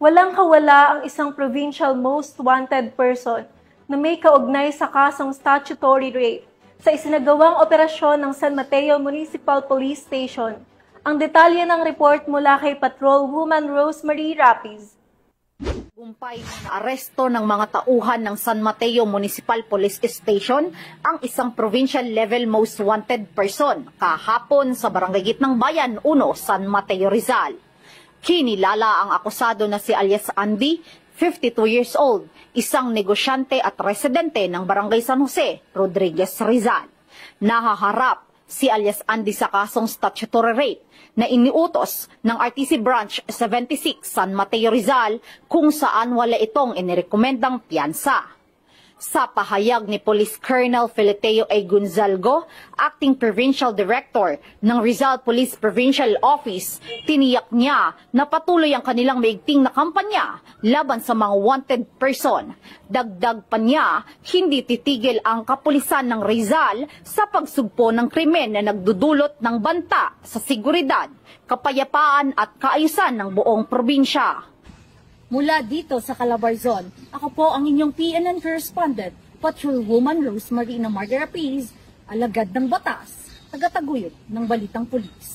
Walang kawala ang isang provincial most wanted person na may kaugnay sa kasong statutory rape sa isinagawang operasyon ng San Mateo Municipal Police Station. Ang detalye ng report mula kay Patrol Woman Rosemary Rapiz. Gumpay na aresto ng mga tauhan ng San Mateo Municipal Police Station ang isang provincial level most wanted person kahapon sa Barangay Gitnang Bayan 1, San Mateo, Rizal. Kinilala ang akusado na si alias Andy, 52 years old, isang negosyante at residente ng Barangay San Jose, Rodriguez, Rizal. Nahaharap si alias Andy sa kasong statutory rape na iniutos ng RTC Branch 76 San Mateo, Rizal kung saan wala itong inirekomendang piyansa. Sa pahayag ni Police Colonel Feleteo A. Gonzalgo, Acting Provincial Director ng Rizal Police Provincial Office, tiniyak niya na patuloy ang kanilang maigting na kampanya laban sa mga wanted person. Dagdag pa niya, hindi titigil ang kapulisan ng Rizal sa pagsugpo ng krimen na nagdudulot ng banta sa seguridad, kapayapaan at kaayusan ng buong probinsya. Mula dito sa Calabarzon, ako po ang inyong PNN correspondent, Patrolwoman Rosemary Rapiz, alagad ng batas, tagataguyod ng Balitang Pulis.